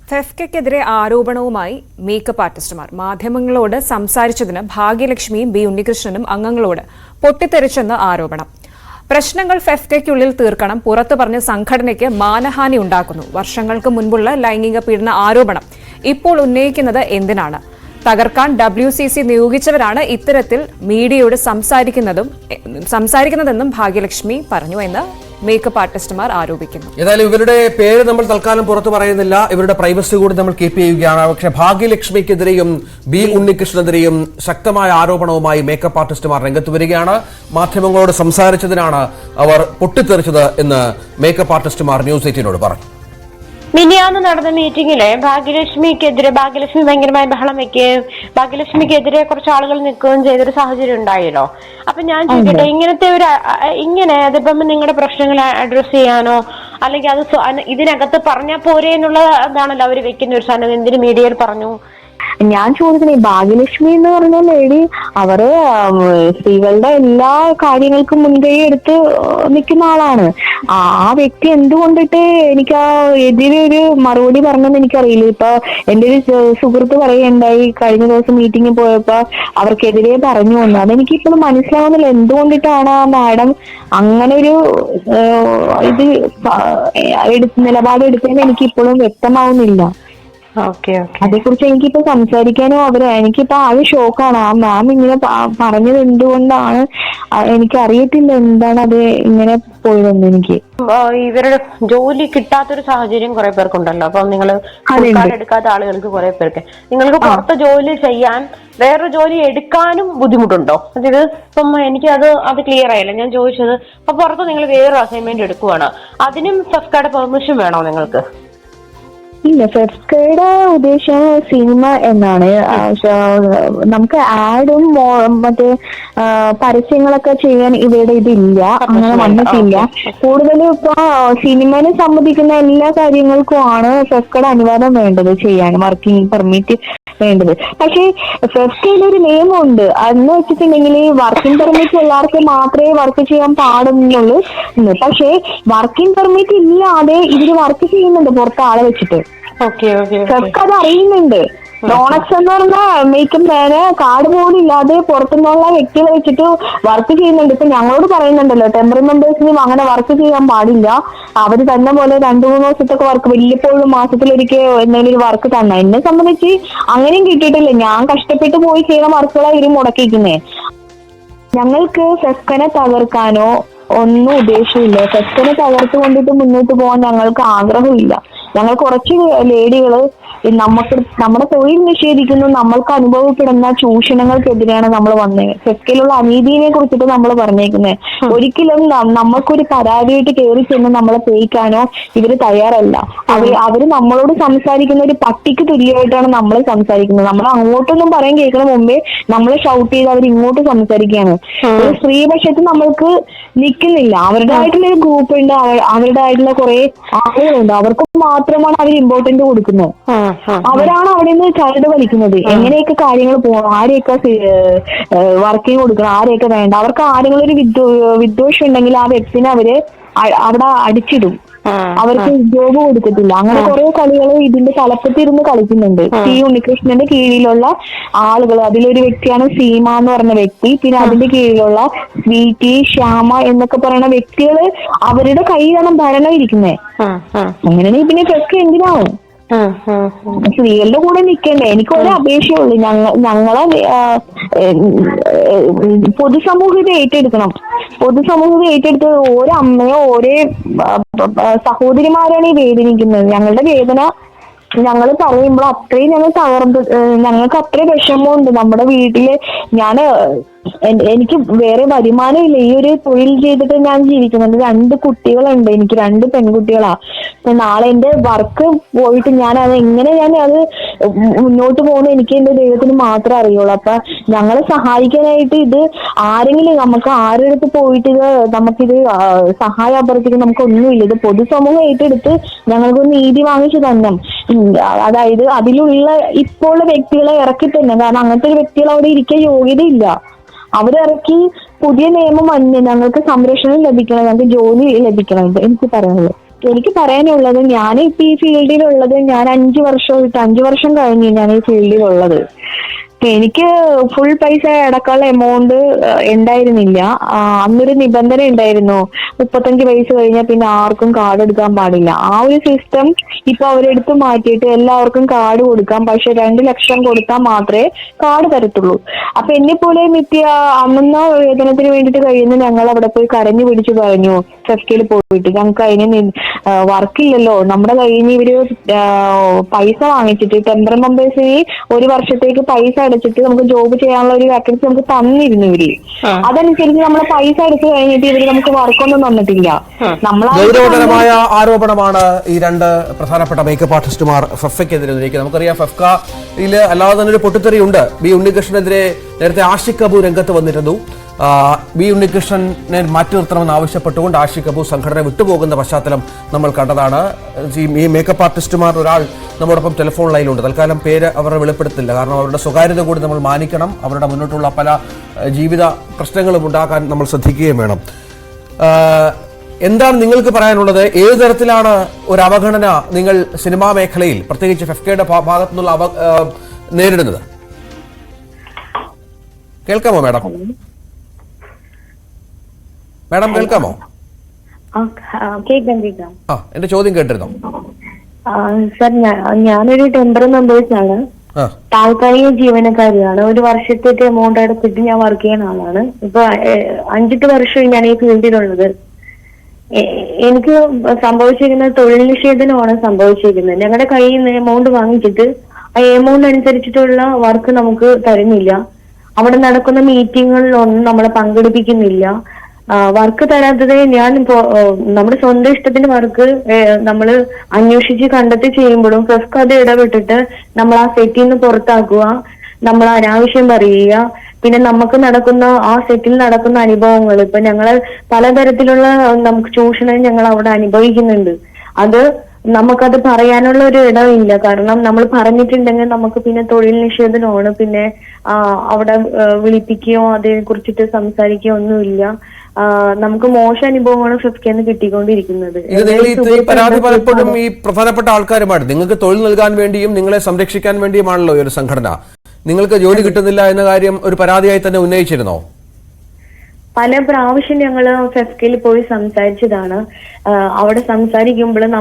ഫെഫ്കയ്ക്കെതിരെ ആരോപണവുമായി മേക്കപ്പ് ആർട്ടിസ്റ്റുമാർ മാധ്യമങ്ങളോട് സംസാരിച്ചതിന് ഭാഗ്യലക്ഷ്മിയും ബി ഉണ്ണികൃഷ്ണനും അംഗങ്ങളോട് പൊട്ടിത്തെറിച്ചെന്ന് ആരോപണം. പ്രശ്നങ്ങൾ ഫെഫ്കയ്ക്കുള്ളിൽ തീർക്കണം, പുറത്തു പറഞ്ഞ് സംഘടനയ്ക്ക് മാനഹാനി ഉണ്ടാക്കുന്നു. വർഷങ്ങൾക്ക് മുൻപുള്ള ലൈംഗിക പീഡന ആരോപണം ഇപ്പോൾ ഉന്നയിക്കുന്നത് എന്തിനാണ്? തകർക്കാൻ WCC നിയോഗിച്ചവരാണ് ഇത്തരത്തിൽ മീഡിയയോട് സംസാരിക്കുന്നതെന്നും ഭാഗ്യലക്ഷ്മി പറഞ്ഞു എന്ന് മേക്കപ്പ് ആർട്ടിസ്റ്റുമാർ ആരോപിക്കുന്നു. ഏതായാലും ഇവരുടെ പേര് നമ്മൾ തൽക്കാലം പുറത്തു പറയുന്നില്ല, ഇവരുടെ പ്രൈവസി കൂടി നമ്മൾ കീപ്പ് ചെയ്യുകയാണ്. പക്ഷേ ഭാഗ്യലക്ഷ്മിക്കെതിരെയും ബി ഉണ്ണികൃഷ്ണനെതിരെയും ശക്തമായ ആരോപണവുമായി മേക്കപ്പ് ആർട്ടിസ്റ്റുമാർ രംഗത്ത് വരികയാണ്. മാധ്യമങ്ങളോട് സംസാരിച്ചതിനാണ് അവർ പൊട്ടിത്തെറിച്ചത് എന്ന് മേക്കപ്പ് ആർട്ടിസ്റ്റുമാർ ന്യൂസ് 18നോട് പറഞ്ഞു. മിനിയാന്ന് നടന്ന മീറ്റിംഗില് ഭാഗ്യലക്ഷ്മി ഭയങ്കരമായി ബഹളം വെക്കുകയും ഭാഗ്യലക്ഷ്മിക്കെതിരെ കുറച്ച് ആളുകൾ നിൽക്കുകയും ചെയ്തൊരു സാഹചര്യം ഉണ്ടായല്ലോ. അപ്പൊ ഞാൻ ചോദിക്കട്ടെ, ഇങ്ങനെ അതിപ്പം നിങ്ങളുടെ പ്രശ്നങ്ങൾ അഡ്രസ് ചെയ്യാനോ അല്ലെങ്കിൽ അത് ഇതിനകത്ത് പറഞ്ഞാൽ പോരെ എന്നുള്ള ഇതാണല്ലോ അവര് വെക്കുന്ന ഒരു സാധനം. എന്തിന് മീഡിയയിൽ പറഞ്ഞു? ഞാൻ ചോദിക്കണേ, ഭാഗ്യലക്ഷ്മി എന്ന് പറഞ്ഞ ലേഡി അവര് സ്ത്രീകളുടെ എല്ലാ കാര്യങ്ങൾക്കും മുൻകൈ എടുത്ത് നിൽക്കുന്ന ആളാണ്. ആ വ്യക്തി എന്തുകൊണ്ടിട്ട് എനിക്ക് എതിരെ ഒരു മറുപടി പറഞ്ഞെന്ന് എനിക്കറിയില്ല. ഇപ്പൊ എന്റെ ഒരു സുഹൃത്ത് പറയുകയുണ്ടായി, കഴിഞ്ഞ ദിവസം മീറ്റിംഗിൽ പോയപ്പോ അവർക്കെതിരെ പറഞ്ഞു വന്നു. അതെനിക്കിപ്പോഴും മനസ്സിലാവുന്നില്ല, എന്തുകൊണ്ടിട്ടാണ് ആ മാഡം അങ്ങനെ ഒരു നിലപാട് എടുത്തതെന്ന് എനിക്കിപ്പോഴും വ്യക്തമാവുന്നില്ല. അതേക്കുറിച്ച് എനിക്കിപ്പോ സംസാരിക്കാനോ എനിക്കിപ്പോ ആകെ ഷോക്കാണ്. ആ മാം ഇങ്ങനെ പറഞ്ഞത് എന്തുകൊണ്ടാണ് എനിക്കറിയത്തില്ല, എന്താണ് അത് ഇങ്ങനെ പോയതെന്ന്. എനിക്ക് ഇവരുടെ ജോലി കിട്ടാത്തൊരു സാഹചര്യം കുറെ പേർക്കുണ്ടല്ലോ. അപ്പൊ നിങ്ങൾ എടുക്കാത്ത ആളുകൾക്ക് കുറെ പേർക്ക് നിങ്ങൾക്ക് പുറത്ത് ജോലി ചെയ്യാൻ വേറൊരു ജോലി എടുക്കാനും ബുദ്ധിമുട്ടുണ്ടോ? അതായത് ഇപ്പം എനിക്ക് അത് ക്ലിയർ ആയില്ല. ഞാൻ ചോദിച്ചത്, അപ്പൊ പുറത്ത് നിങ്ങൾ വേറൊരു അസൈൻമെന്റ് എടുക്കുവാണ്, അതിനും ഫെഫ്കയുടെ പെർമിഷൻ വേണോ നിങ്ങൾക്ക്? ഇല്ല, ഫെഫ്കയുടെ ഉദ്ദേശം സിനിമ എന്നാണ്. നമുക്ക് ആഡും മറ്റേ പരസ്യങ്ങളൊക്കെ ചെയ്യാൻ ഇവയുടെ ഇതില്ല, അങ്ങനെ വന്നിട്ടില്ല. കൂടുതലും ഇപ്പൊ സിനിമനെ സംബന്ധിക്കുന്ന എല്ലാ കാര്യങ്ങൾക്കും ആണ് ഫെഫ്കയുടെ അനുവാദം വേണ്ടത്, ചെയ്യാൻ വർക്കിംഗ് പെർമിറ്റ് വേണ്ടത്. പക്ഷെ ഫെഫ്കയിൽ ഒരു നിയമമുണ്ട്. അതെന്ന് വെച്ചിട്ടുണ്ടെങ്കിൽ വർക്കിംഗ് പെർമിറ്റ് ഉള്ളവർക്ക് മാത്രമേ വർക്ക് ചെയ്യാൻ പാടുന്നുള്ളൂ. പക്ഷെ വർക്കിംഗ് പെർമിറ്റ് ഇല്ലാതെ ഇവര് വർക്ക് ചെയ്യുന്നുണ്ട് പുറത്ത് ആളെ വെച്ചിട്ട്. ഫെഫ്ക അത് അറിയുന്നുണ്ട്. ഡോണക്സ് എന്ന് പറഞ്ഞ മേക്കപ്പ് മാന് കാർഡ് പോലും ഇല്ലാതെ പുറത്തുനിന്നുള്ള വ്യക്തികളെ വെച്ചിട്ട് വർക്ക് ചെയ്യുന്നുണ്ട്. ഇപ്പൊ ഞങ്ങളോട് പറയുന്നുണ്ടല്ലോ, ടെമ്പററി മെമ്പേഴ്സിനും അങ്ങനെ വർക്ക് ചെയ്യാൻ പാടില്ല. അവര് തന്നെ പോലെ 2-3 ദിവസത്തൊക്കെ വർക്ക്, വല്ലപ്പോഴും മാസത്തിലൊരിക്കൽ എന്തെങ്കിലും ഒരു വർക്ക് തന്നെ. എന്നെ സംബന്ധിച്ച് അങ്ങനെയും കിട്ടിയിട്ടില്ല. ഞാൻ കഷ്ടപ്പെട്ട് പോയി ചെയ്യുന്ന വർക്കുകളാണ് ഇവര് മുടക്കിയിരിക്കുന്നേ. ഞങ്ങൾക്ക് ഫെഫ്കനെ തകർക്കാനോ ഒന്നും ഉദ്ദേശമില്ല. ഫെഫ്കനെ തകർത്തുകൊണ്ടിട്ട് മുന്നോട്ട് പോകാൻ ഞങ്ങൾക്ക് ആഗ്രഹമില്ല. ഞങ്ങൾ കുറച്ച് ലേഡികള് നമ്മുടെ തൊഴിൽ നിഷേധിക്കുന്നു, നമ്മൾക്ക് അനുഭവപ്പെടുന്ന ചൂഷണങ്ങൾക്കെതിരെയാണ് നമ്മൾ വന്നത്. ഫെഫ്കയിലുള്ള അനീതിയെ കുറിച്ചിട്ട് നമ്മൾ പറഞ്ഞേക്കുന്നത്. ഒരിക്കലും നമ്മൾക്കൊരു പരാതിയായിട്ട് കയറി ചെന്ന് നമ്മളെ പേയിക്കാനോ ഇവര് തയ്യാറല്ല. അവര് നമ്മളോട് സംസാരിക്കുന്ന ഒരു പട്ടിക്ക് തുല്യമായിട്ടാണ് നമ്മൾ സംസാരിക്കുന്നത്. നമ്മൾ അങ്ങോട്ടൊന്നും പറയാൻ കേൾക്കണ മുമ്പേ നമ്മളെ ഷൗട്ട് ചെയ്ത് അവർ ഇങ്ങോട്ട് സംസാരിക്കുകയാണ്. ഒരു സ്ത്രീപക്ഷത്ത് നമ്മൾക്ക് നിൽക്കുന്നില്ല. അവരുടേതായിട്ടുള്ള ഒരു ഗ്രൂപ്പ് ഉണ്ട്, അവരുടേതായിട്ടുള്ള കുറെ ആളുകളുണ്ട്. അവർക്ക് മാത്രമാണ് അവർ ഇമ്പോർട്ടന്റ് കൊടുക്കുന്നത്. അവരാണ് അവിടെ നിന്ന് ചരട് വലിക്കുന്നത്. എങ്ങനെയൊക്കെ കാര്യങ്ങൾ പോകണം, ആരെയൊക്കെ വർക്കിംഗ് കൊടുക്കണം, ആരെയൊക്കെ വേണ്ട. അവർക്ക് ആരെങ്കിലും ഒരു വിദ്വേഷം ഉണ്ടെങ്കിൽ ആ വ്യക്തിനെ അവര് അവിടെ അടിച്ചിടും. അവർക്ക് ജോബ് കൊടുക്കത്തില്ല. അങ്ങനെ കുറെ കളികൾ ഇതിന്റെ തലപ്പത്തിരുന്ന് കളിക്കുന്നുണ്ട്. ടി ഉണ്ണികൃഷ്ണന്റെ കീഴിലുള്ള ആളുകൾ, അതിലൊരു വ്യക്തിയാണ് സീമ എന്ന് പറഞ്ഞ വ്യക്തി. പിന്നെ അതിന്റെ കീഴിലുള്ള സ്വീറ്റി, ശ്യാമ എന്നൊക്കെ പറയുന്ന വ്യക്തികള് അവരുടെ കയ്യിലാണ് ഭരണം ഇരിക്കുന്നത്. അങ്ങനെയാണെങ്കിൽ പിന്നെ ഫെഫ്ക എന്തിനാവും? സ്ത്രീകളുടെ കൂടെ നിൽക്കണ്ടേ? എനിക്ക് ഒരു അപേക്ഷയുള്ളൂ, ഞങ്ങളെ പൊതുസമൂഹത്തെ ഏറ്റെടുക്കണം. പൊതുസമൂഹത്തെ ഏറ്റെടുത്ത് ഓരോ അമ്മയോ ഓരോ സഹോദരിമാരാണ് ഈ വേദനിക്കുന്നത്. ഞങ്ങളുടെ വേദന ഞങ്ങൾ പറയുമ്പോൾ അത്രയും ഞങ്ങൾക്ക് അത്രയും വിഷമമുണ്ട്. നമ്മുടെ വീട്ടില് എനിക്ക് വേറെ വരുമാനം ഇല്ല. ഈ ഒരു തൊഴിൽ ചെയ്തിട്ട് ഞാൻ ജീവിക്കുന്നുണ്ട്. 2 കുട്ടികളുണ്ട് എനിക്ക്, 2 പെൺകുട്ടികളാ. അപ്പൊ നാളെ എന്റെ വർക്ക് പോയിട്ട് ഞാൻ അത് മുന്നോട്ട് പോകുന്നത് എനിക്ക് എന്റെ ദൈവത്തിന് മാത്രമേ അറിയുള്ളൂ. അപ്പൊ ഞങ്ങളെ സഹായിക്കാനായിട്ട് ഇത് ആരെങ്കിലും നമുക്ക് ആരുടെ അടുത്ത് പോയിട്ട് നമുക്കിത് സഹായം അഭ്യർത്ഥിക്കാൻ നമുക്കൊന്നുമില്ല. ഇത് പൊതുസമൂഹം ഏറ്റെടുത്ത് ഞങ്ങൾക്ക് നീതി വാങ്ങിച്ചു തന്നെ. അതായത് അതിലുള്ള ഇപ്പോൾ ഉള്ള വ്യക്തികളെ ഇറക്കി തന്നെ. കാരണം അങ്ങനത്തെ ഒരു വ്യക്തികൾ അവിടെ ഇരിക്കാൻ യോഗ്യതയില്ല. അവരിറക്കി പുതിയ നിയമം ഞങ്ങൾക്ക് സംരക്ഷണം ലഭിക്കണം, ഞങ്ങൾക്ക് ജോലി ലഭിക്കണം. എനിക്ക് പറയുന്നത് എനിക്ക് പറയാനുള്ളത്, ഞാൻ ഇപ്പൊ ഈ ഫീൽഡിലുള്ളത് ഞാൻ 5 വർഷം കഴിഞ്ഞു ഞാൻ ഈ ഫീൽഡിലുള്ളത്. എനിക്ക് ഫുൾ പൈസ അടക്കാനുള്ള എമൗണ്ട് ഉണ്ടായിരുന്നില്ല. അന്നൊരു നിബന്ധന ഉണ്ടായിരുന്നു, 35 വയസ്സ് കഴിഞ്ഞാൽ പിന്നെ ആർക്കും കാർഡ് എടുക്കാൻ പാടില്ല. ആ ഒരു സിസ്റ്റം ഇപ്പൊ അവരെടുത്ത് മാറ്റിയിട്ട് എല്ലാവർക്കും കാർഡ് കൊടുക്കാം, പക്ഷെ 2 ലക്ഷം കൊടുത്താൽ മാത്രമേ കാർഡ് തരത്തുള്ളൂ. അപ്പൊ എന്നെ പോലെ നിത്യ അന്നുന്ന വേതനത്തിന് വേണ്ടിയിട്ട് കഴിയുന്ന ഞങ്ങൾ അവിടെ പോയി കരഞ്ഞു പിടിച്ചു പറഞ്ഞു ഫെഫ്കയിൽ പോയിട്ട്, ഞങ്ങൾക്ക് അതിന് വർക്കില്ലല്ലോ, നമ്മുടെ കയ്യിൽ നിന്ന് ഇവര് പൈസ വാങ്ങിച്ചിട്ട് ടെമ്പർ മെമ്പേഴ്സിന് 1 വർഷത്തേക്ക് പൈസ അടച്ചിട്ട് നമുക്ക് ജോബ് ചെയ്യാനുള്ള ഒരു വാക്കൻസി നമുക്ക് തന്നിരുന്നു ഇവര്. അതനുസരിച്ച് നമ്മളെ പൈസ അടച്ചു കഴിഞ്ഞിട്ട് ഇവര് നമുക്ക് വർക്കൊന്നും തന്നിട്ടില്ല. ഗൗരവതരമായ ആരോപണമാണ് ഈ 2 പ്രധാനപ്പെട്ട മേക്കപ്പ് ആർട്ടിസ്റ്റുമാർ ഫെഫ്കയ്ക്കെതിരെ ഉന്നയിക്കുന്നത്. നമുക്കറിയാം ഫെഫ്കയിൽ അല്ലാതെ തന്നെ ഒരു പൊട്ടിത്തെറിയുണ്ട്. ബി ഉണ്ണികൃഷ്ണനെതിരെ നേരത്തെ ആഷിഖ് കപൂർ രംഗത്ത് വന്നിരുന്നു. ബി ഉണ്ണികൃഷ്ണനെ മാറ്റി നിർത്തണമെന്ന് ആവശ്യപ്പെട്ടുകൊണ്ട് ആഷിഖ് കപൂർ സംഘടന വിട്ടുപോകുന്ന പശ്ചാത്തലം നമ്മൾ കണ്ടതാണ്. ഈ മേക്കപ്പ് ആർട്ടിസ്റ്റുമാർ ഒരാൾ നമ്മോടൊപ്പം ടെലിഫോൺ ലൈനിലുണ്ട്. തൽക്കാലം പേര് അവരുടെ വെളിപ്പെടുത്തില്ല, കാരണം അവരുടെ സ്വകാര്യത കൂടി നമ്മൾ മാനിക്കണം. അവരുടെ മുന്നോട്ടുള്ള പല ജീവിത പ്രശ്നങ്ങളും ഉണ്ടാക്കാൻ നമ്മൾ ശ്രദ്ധിക്കുകയും വേണം. എന്താണ് നിങ്ങൾക്ക് പറയാനുള്ളത്? ഏത് തരത്തിലാണ് ഒരു അവഗണന നിങ്ങൾ സിനിമാ മേഖലയിൽ പ്രത്യേകിച്ച് ഫെഫ്കയുടെ ഭാഗത്തു നിന്നുള്ള നേരിടുന്നത്? കേൾക്കാമോ മാഡം? മാഡം കേൾക്കാമോ? കേൾക്കാം. എന്റെ ചോദ്യം കേട്ടിരുന്നോ? സർ, ഞാനൊരു ടെമ്പർ മെമ്പേഴ്സാണ്, താൽക്കാലിക ജീവനക്കാരിയാണ്. 1 വർഷത്തേക്ക് എമൗണ്ട് അടച്ചിട്ട് ഞാൻ വർക്ക് ചെയ്യുന്ന ആളാണ്. ഇപ്പൊ 5-8 വർഷം ഞാൻ ഈ ഫീൽഡിലുള്ളത്. എനിക്ക് സംഭവിച്ചിരിക്കുന്നത് തൊഴിൽ നിഷേധനമാണ് സംഭവിച്ചിരിക്കുന്നത്. ഞങ്ങളുടെ കയ്യിൽ നിന്ന് എമൗണ്ട് വാങ്ങിച്ചിട്ട് ആ എമൗണ്ട് അനുസരിച്ചിട്ടുള്ള വർക്ക് നമുക്ക് തരുന്നില്ല. അവിടെ നടക്കുന്ന മീറ്റിങ്ങുകളിലൊന്നും നമ്മളെ പങ്കെടുപ്പിക്കുന്നില്ല. വർക്ക് തരാത്തത് നമ്മുടെ സ്വന്തം ഇഷ്ടത്തിന് വർക്ക് നമ്മൾ അന്വേഷിച്ച് കണ്ടെത്തി ചെയ്യുമ്പോഴും ഫെഫ്ക അത് ഇടപെട്ടിട്ട് നമ്മൾ ആ സെറ്റിൽ നിന്ന് പുറത്താക്കുക, നമ്മൾ അനാവശ്യം പറയുക. പിന്നെ നമുക്ക് നടക്കുന്ന ആ സെറ്റിൽ നടക്കുന്ന അനുഭവങ്ങൾ, ഇപ്പൊ ഞങ്ങള് പലതരത്തിലുള്ള നമുക്ക് ചൂഷണം ഞങ്ങൾ അവിടെ അനുഭവിക്കുന്നുണ്ട്. അത് നമുക്കത് പറയാനുള്ള ഒരു ഇടമില്ല. കാരണം നമ്മൾ പറഞ്ഞിട്ടുണ്ടെങ്കിൽ നമുക്ക് പിന്നെ തൊഴിൽ നിഷേധനമാണ്, പിന്നെ അവിടെ വിളിപ്പിക്കുകയോ അതേ കുറിച്ചിട്ട് സംസാരിക്കുകയോ ഒന്നുമില്ല. നമുക്ക് മോശം അനുഭവമാണ് ഫെഫ്കന്ന് കിട്ടിക്കൊണ്ടിരിക്കുന്നത്. ഈ പരാതി പലപ്പോഴും ഈ പ്രധാനപ്പെട്ട ആൾക്കാരുമായിട്ട് നിങ്ങൾക്ക് തൊഴിൽ നൽകാൻ വേണ്ടിയും നിങ്ങളെ സംരക്ഷിക്കാൻ വേണ്ടിയുമാണല്ലോ ഈ ഒരു സംഘടന. നിങ്ങൾക്ക് ജോലി കിട്ടുന്നില്ല എന്ന കാര്യം ഒരു പരാതിയായി തന്നെ ഉന്നയിച്ചിരുന്നോ? പല പ്രാവശ്യം ഞങ്ങള് ഫെഫ്കയിൽ പോയി സംസാരിച്ചതാണ്. അവിടെ സംസാരിക്കുമ്പോഴും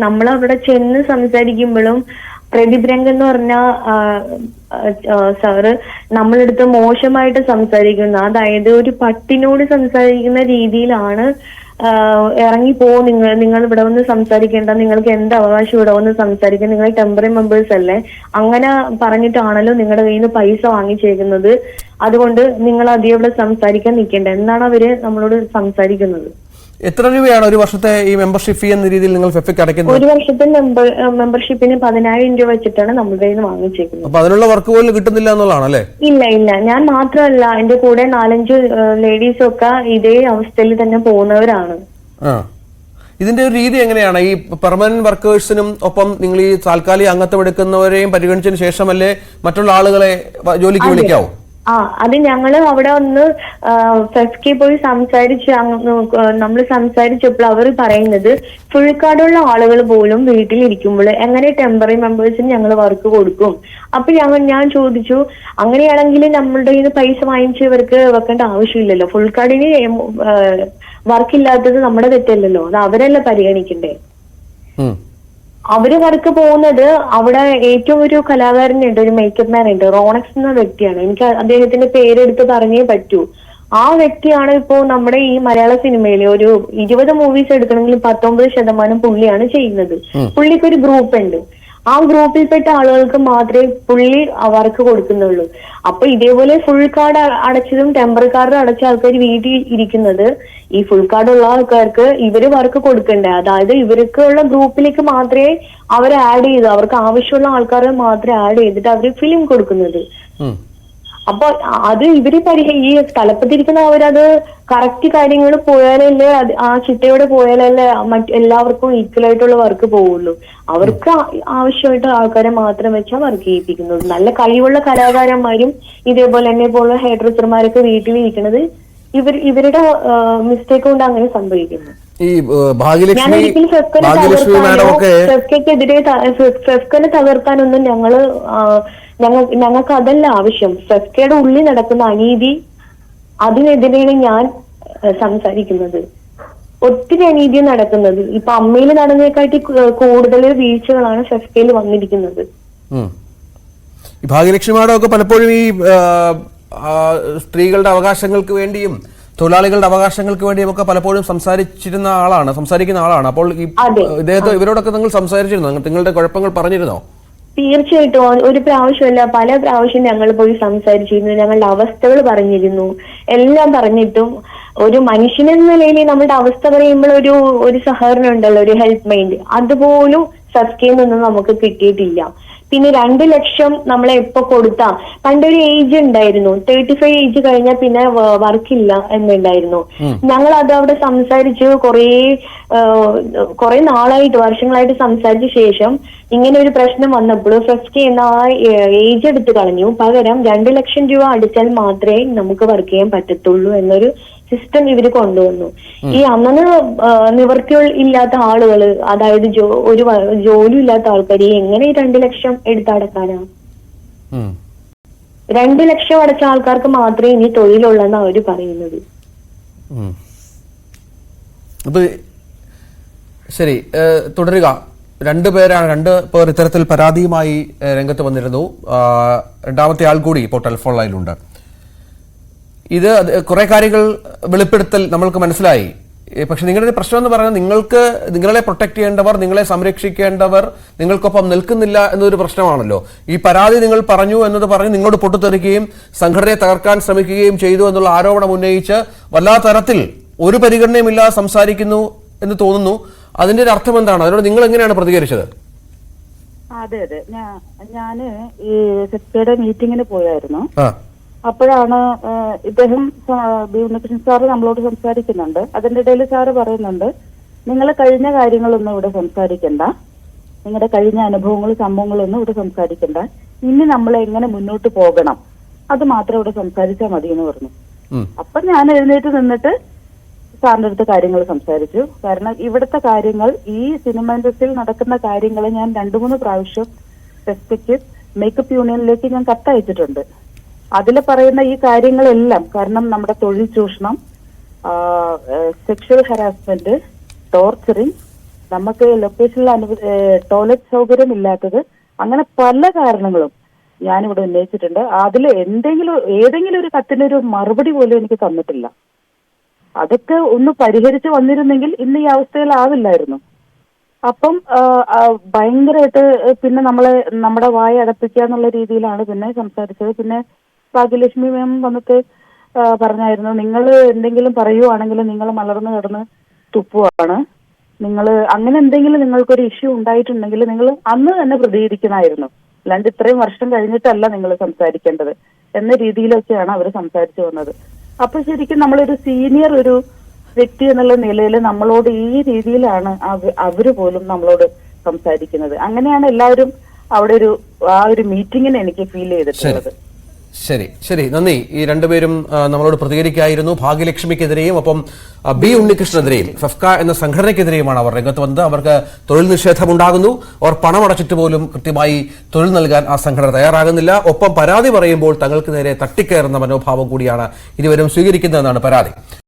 നമ്മൾ അവിടെ ചെന്ന് സംസാരിക്കുമ്പോഴും പ്രദീപ് രംഗൻ എന്ന് പറഞ്ഞ സാറ് നമ്മളെടുത്ത് മോശമായിട്ട് സംസാരിക്കുന്നു. അതായത് ഒരു പട്ടിനോട് സംസാരിക്കുന്ന രീതിയിലാണ് ഇറങ്ങിപ്പോ, നിങ്ങൾ ഇവിടെ വന്ന് സംസാരിക്കേണ്ട, നിങ്ങൾക്ക് എന്ത് അവകാശം ഇവിടെ വന്ന് സംസാരിക്കാൻ, നിങ്ങൾ ടെമ്പററി മെമ്പേഴ്സ് അല്ലേ, അങ്ങനെ പറഞ്ഞിട്ടാണല്ലോ നിങ്ങളുടെ കയ്യിൽ നിന്ന് പൈസ വാങ്ങിച്ചേക്കുന്നത്, അതുകൊണ്ട് നിങ്ങൾ അധികം ഇവിടെ സംസാരിക്കാൻ നിൽക്കേണ്ട എന്നാണ് അവര് നമ്മളോട് സംസാരിക്കുന്നത്. എത്ര രൂപയാണ് ഒരു വർഷത്തെ ഈ മെമ്പർഷിപ്പ് ഫീ എന്ന രീതിയിൽ നിങ്ങൾ ഫെഫ്കയ്ക്ക് അടയ്ക്കുന്നത്? 1 വർഷത്തെ മെമ്പർഷിപ്പിന് 10,000 രൂപ വെച്ചിട്ടാണ് നമ്മുടെ കയ്യിൽ നിന്ന് വാങ്ങിച്ചേക്കുന്നത്. അപ്പൊ അതിനുള്ള വർക്ക് പോലും കിട്ടുന്നില്ല എന്നുള്ളതാണ് അല്ലേ? ഇല്ല, ഞാൻ മാത്രമല്ല, എന്റെ കൂടെ 4-5 ലേഡീസും ഒക്കെ ഇതേ അവസ്ഥയിൽ തന്നെ പോകുന്നവരാണ്. ഇതിന്റെ ഒരു രീതി എങ്ങനെയാണ്? ഈ പെർമനന്റ് വർക്കേഴ്സിനും ഒപ്പം നിങ്ങൾ ഈ താൽക്കാലിക അംഗത്വം എടുക്കുന്നവരെയും പരിഗണിച്ചതിന് ശേഷമല്ലേ മറ്റുള്ള ആളുകളെ ജോലിക്ക് വിളിക്കാവൂ? അത് ഞങ്ങള് അവിടെ ഒന്ന് ഫെഫ്കയിൽ പോയി നമ്മൾ സംസാരിച്ചപ്പോൾ അവർ പറയുന്നത് ഫുൾ കാർഡുള്ള ആളുകൾ പോലും വീട്ടിലിരിക്കുമ്പോൾ എങ്ങനെ ടെമ്പററി മെമ്പേഴ്സിന് ഞങ്ങൾ വർക്ക് കൊടുക്കും? അപ്പൊ ഞാൻ ചോദിച്ചു, അങ്ങനെയാണെങ്കിൽ നമ്മളുടെ കയ്യിൽ പൈസ വാങ്ങിച്ചവർക്ക് വെക്കേണ്ട ആവശ്യമില്ലല്ലോ. ഫുൾ കാർഡിന് വർക്കില്ലാത്തത് നമ്മുടെ തെറ്റല്ലല്ലോ, അത് അവരല്ല പരിഗണിക്കണ്ടേ. അവര് വർക്ക് പോകുന്നത് അവിടെ ഏറ്റവും ഒരു കലാകാരനുണ്ട്, ഒരു മേക്കപ്പ് മാൻ ഉണ്ട്, റോണക്സ് എന്ന വ്യക്തിയാണ്. എനിക്ക് അദ്ദേഹത്തിന്റെ പേരെടുത്ത് പറഞ്ഞേ പറ്റൂ. ആ വ്യക്തിയാണ് ഇപ്പോ നമ്മുടെ ഈ മലയാള സിനിമയിൽ ഒരു 20 മൂവീസ് എടുക്കണമെങ്കിൽ 19% പുള്ളിയാണ് ചെയ്യുന്നത്. പുള്ളിക്കൊരു ഗ്രൂപ്പ് ഉണ്ട്. ആ ഗ്രൂപ്പിൽപ്പെട്ട ആളുകൾക്ക് മാത്രമേ പുള്ളി വർക്ക് കൊടുക്കുന്നുള്ളൂ. അപ്പൊ ഇതേപോലെ ഫുൾ കാർഡ് അടച്ചതും ടെമ്പററി കാർഡ് അടച്ച ആൾക്കാർ വീട്ടിൽ ഇരിക്കുന്നത്, ഈ ഫുൾ കാർഡ് ഉള്ള ആൾക്കാർക്ക് ഇവര് വർക്ക് കൊടുക്കണ്ടേ? അതായത് ഇവർക്കുള്ള ഗ്രൂപ്പിലേക്ക് മാത്രമേ അവർ ആഡ് ചെയ്തു, അവർക്ക് ആവശ്യമുള്ള ആൾക്കാരെ മാത്രമേ ആഡ് ചെയ്തിട്ട് അവര് ഫിലിം കൊടുക്കുന്നത്. അപ്പൊ അത് ഇവര് ഈ സ്ഥലപ്പത്തിരിക്കുന്ന അവരത് കറക്റ്റ് കാര്യങ്ങൾ പോയാലല്ലേ ആ ചിട്ടയോടെ പോയാലല്ലേ എല്ലാവർക്കും ഈക്വൽ ആയിട്ടുള്ള വർക്ക് പോവുള്ളൂ. അവർക്ക് ആവശ്യമായിട്ട് ആൾക്കാരെ മാത്രം വെച്ചാൽ വർക്ക് ചെയ്യിപ്പിക്കുന്നത്. നല്ല കഴിവുള്ള കലാകാരന്മാരും ഇതേപോലെ എന്നെ പോലുള്ള ഹെയർ ഡ്രസ്സർമാരൊക്കെ വീട്ടിലിരിക്കുന്നത് ഇവരുടെ മിസ്റ്റേക്ക് കൊണ്ട് അങ്ങനെ സംഭവിക്കുന്നു. ഈ ഞാൻ ഭാഗ്യലക്ഷ്മി ഒരിക്കലും ഭാഗ്യലക്ഷ്മി മാഡം ഒക്കെ ഫെഫ്കയ്ക്കെതിരെ ഫെഫ്കനെ തകർക്കാനൊന്നും ഞങ്ങൾക്ക് അതല്ല ആവശ്യം. ഫെഫ്കയുടെ ഉള്ളിൽ നടക്കുന്ന അനീതി, അതിനെതിരെയാണ് ഞാൻ സംസാരിക്കുന്നത്. ഒത്തിരി അനീതി നടക്കുന്നത്. ഇപ്പൊ അമ്മയിൽ നടന്നതിനെക്കാട്ടി കൂടുതൽ വീഴ്ചകളാണ് ഫെഫ്കയിൽ വന്നിരിക്കുന്നത്. ഈ ഭാഗ്യലക്ഷ്മി മാഡം ഒക്കെ പലപ്പോഴും ഈ സ്ത്രീകളുടെ അവകാശങ്ങൾക്ക് വേണ്ടിയും തൊഴിലാളികളുടെ അവകാശങ്ങൾക്ക് വേണ്ടിയും ഒക്കെ പലപ്പോഴും സംസാരിക്കുന്ന ആളാണ്. അപ്പോൾ ഈ ഇവരോടൊക്കെ നിങ്ങൾ സംസാരിച്ചിരുന്നോ? നിങ്ങളുടെ കുഴപ്പങ്ങൾ പറഞ്ഞിരുന്നോ? തീർച്ചയായിട്ടും ഒരു പ്രാവശ്യമല്ല, പല പ്രാവശ്യം ഞങ്ങൾ പോയി സംസാരിച്ചിരുന്നു. ഞങ്ങളുടെ അവസ്ഥകൾ പറഞ്ഞിരുന്നു. എല്ലാം പറഞ്ഞിട്ടും ഒരു മനുഷ്യനെന്ന നിലയിൽ നമ്മുടെ അവസ്ഥ പറയുമ്പോൾ ഒരു സഹകരണം ഉണ്ടല്ലോ, ഒരു ഹെൽപ്പ് മൈൻഡ്, അതുപോലും ഫെഫ്കയിൽ നിന്നും നമുക്ക് കിട്ടിയിട്ടില്ല. പിന്നെ 2 ലക്ഷം നമ്മളെ എപ്പോ കൊടുത്താ, പണ്ടൊരു ഏജ് ഉണ്ടായിരുന്നു, 35 ഏജ് കഴിഞ്ഞാൽ പിന്നെ വർക്കില്ല എന്നുണ്ടായിരുന്നു. ഞങ്ങൾ അത് അവിടെ സംസാരിച്ച് കുറെ നാളായിട്ട്, വർഷങ്ങളായിട്ട് സംസാരിച്ച ശേഷം ഇങ്ങനെ ഒരു പ്രശ്നം വന്നപ്പോൾ ഫെഫ്കെ എന്ന ആ ഏജ് എടുത്ത് കളഞ്ഞു. പകരം 2 ലക്ഷം രൂപ അടിച്ചാൽ മാത്രമേ നമുക്ക് വർക്ക് ചെയ്യാൻ പറ്റത്തുള്ളൂ എന്നൊരു സിസ്റ്റം ഇവര് കൊണ്ടുവന്നു. ഈ അന്നന്ന് നിവൃത്തി ഇല്ലാത്ത ആളുകള്, അതായത് ഒരു ജോലി ഇല്ലാത്ത ആൾക്കാർ എങ്ങനെ 2 ലക്ഷം എടുത്തടക്കാനാ? 2 ലക്ഷം അടച്ച ആൾക്കാർക്ക് മാത്രമേ ഇനി തൊഴിലുള്ളെന്ന് അവര് പറയുന്നത്. ശരി, തുടരുക. 2 പേർ ഇത്തരത്തിൽ പരാതിയുമായി രംഗത്ത് വന്നിരുന്നു. രണ്ടാമത്തെ ആൾ കൂടി ഇപ്പോൾ ടെലിഫോൺ ലൈനിലുണ്ട്. ഇത് കുറെ കാര്യങ്ങൾ വെളിപ്പെടുത്തൽ നമ്മൾക്ക് മനസ്സിലായി. പക്ഷെ നിങ്ങളുടെ പ്രശ്നം എന്ന് പറയുന്നത് നിങ്ങളെ പ്രൊട്ടക്ട് ചെയ്യേണ്ടവർ, നിങ്ങളെ സംരക്ഷിക്കേണ്ടവർ നിങ്ങൾക്കൊപ്പം നിൽക്കുന്നില്ല എന്നൊരു പ്രശ്നമാണല്ലോ. ഈ പരാതി നിങ്ങൾ പറഞ്ഞു എന്നത് പറഞ്ഞ് നിങ്ങളോട് പൊട്ടിത്തെറിക്കുകയും സംഘടനയെ തകർക്കാൻ ശ്രമിക്കുകയും ചെയ്തു എന്നുള്ള ആരോപണം ഉന്നയിച്ച് വല്ലാത്ത തരത്തിൽ ഒരു പരിഗണനയുമില്ലാതെ സംസാരിക്കുന്നു എന്ന് തോന്നുന്നു. അതിന്റെ ഒരു അർത്ഥം എന്താണ്? അതിനോട് നിങ്ങൾ എങ്ങനെയാണ് പ്രതികരിച്ചത്? അതെ, ഞാന് ഈ ഫെഫ്കയുടെ മീറ്റിങ്ങിന് പോയായിരുന്നു. അപ്പോഴാണ് ഇദ്ദേഹം ബി ഉണ്ണികൃഷ്ണൻ സാറ് നമ്മളോട് സംസാരിക്കുന്നുണ്ട്. അതിന്റെ ഇടയിൽ സാറ് പറയുന്നുണ്ട്, നിങ്ങൾ കഴിഞ്ഞ കാര്യങ്ങളൊന്നും ഇവിടെ സംസാരിക്കണ്ട, നിങ്ങളുടെ കഴിഞ്ഞ അനുഭവങ്ങളും സംഭവങ്ങളൊന്നും ഇവിടെ സംസാരിക്കണ്ട, ഇനി നമ്മൾ എങ്ങനെ മുന്നോട്ട് പോകണം അത് മാത്രം ഇവിടെ സംസാരിച്ചാൽ മതി എന്ന് പറഞ്ഞു. അപ്പൊ ഞാൻ എഴുന്നേറ്റ് നിന്നിട്ട് സാറിന്റെ അടുത്ത് കാര്യങ്ങൾ സംസാരിച്ചു. കാരണം ഇവിടുത്തെ കാര്യങ്ങൾ, ഈ സിനിമ ഇൻഡസ്ട്രിയിൽ നടക്കുന്ന കാര്യങ്ങൾ ഞാൻ 2-3 പ്രാവശ്യം ഫെഫ്കയ്ക്ക് മേക്കപ്പ് യൂണിയനിലേക്ക് ഞാൻ കത്തയച്ചിട്ടുണ്ട്. അതിൽ പറയുന്ന ഈ കാര്യങ്ങളെല്ലാം, കാരണം നമ്മുടെ തൊഴിൽ ചൂഷണം, സെക്ഷൽ ഹരാസ്മെന്റ്, ടോർച്ചറിങ്, നമുക്ക് ലൊക്കേഷനിൽ ടോയ്ലറ്റ് സൗകര്യം ഇല്ലാത്തത്, അങ്ങനെ പല കാരണങ്ങളും ഞാനിവിടെ ഉന്നയിച്ചിട്ടുണ്ട്. അതിൽ ഏതെങ്കിലും ഒരു കത്തിനൊരു മറുപടി പോലും എനിക്ക് തന്നിട്ടില്ല. അതൊക്കെ ഒന്ന് പരിഹരിച്ച് വന്നിരുന്നെങ്കിൽ ഇന്ന് ഈ അവസ്ഥയിലാവില്ലായിരുന്നു. അപ്പം ഭയങ്കരമായിട്ട് പിന്നെ നമ്മുടെ വായ അടപ്പിക്കുക എന്നുള്ള രീതിയിലാണ് പിന്നെ സംസാരിച്ചത്. പിന്നെ ഭാഗ്യലക്ഷ്മി മാം വന്നിട്ട് പറഞ്ഞായിരുന്നു, നിങ്ങൾ എന്തെങ്കിലും പറയുവാണെങ്കിൽ നിങ്ങൾ മലർന്നു കിടന്ന് തുപ്പുവാണ്, നിങ്ങൾ അങ്ങനെ എന്തെങ്കിലും നിങ്ങൾക്കൊരു ഇഷ്യൂ ഉണ്ടായിട്ടുണ്ടെങ്കിൽ നിങ്ങൾ അന്ന് തന്നെ പ്രതികരിക്കണമായിരുന്നു, അല്ലാണ്ട് ഇത്രയും വർഷം കഴിഞ്ഞിട്ടല്ല നിങ്ങൾ സംസാരിക്കേണ്ടത് എന്ന രീതിയിലൊക്കെയാണ് അവർ സംസാരിച്ചു വന്നത്. അപ്പൊ ശരിക്കും നമ്മളൊരു സീനിയർ ഒരു വ്യക്തി എന്നുള്ള നിലയിൽ നമ്മളോട് ഈ രീതിയിലാണ് അവര് പോലും നമ്മളോട് സംസാരിക്കുന്നത്. അങ്ങനെയാണ് എല്ലാവരും അവിടെ ആ ഒരു മീറ്റിങ്ങിന് എനിക്ക് ഫീൽ ചെയ്തിട്ടുള്ളത്. ശരി, നന്ദി. ഈ 2 പേരും നമ്മളോട് പ്രതികരിക്കായിരുന്നു. ഭാഗ്യലക്ഷ്മിക്കെതിരെയും ഒപ്പം ബി ഉണ്ണികൃഷ്ണനെതിരെയും ഫെഫ്ക എന്ന സംഘടനയ്ക്കെതിരെയുമാണ് അവർ രംഗത്ത് വന്നത്. അവർക്ക് തൊഴിൽ നിഷേധം ഉണ്ടാകുന്നു. അവർ പണം അടച്ചിട്ട് പോലും കൃത്യമായി തൊഴിൽ നൽകാൻ ആ സംഘടന തയ്യാറാകുന്നില്ല. ഒപ്പം പരാതി പറയുമ്പോൾ തങ്ങൾക്ക് നേരെ തട്ടിക്കയറുന്ന മനോഭാവം കൂടിയാണ് ഇരുവരും സ്വീകരിക്കുന്നതെന്നാണ് പരാതി.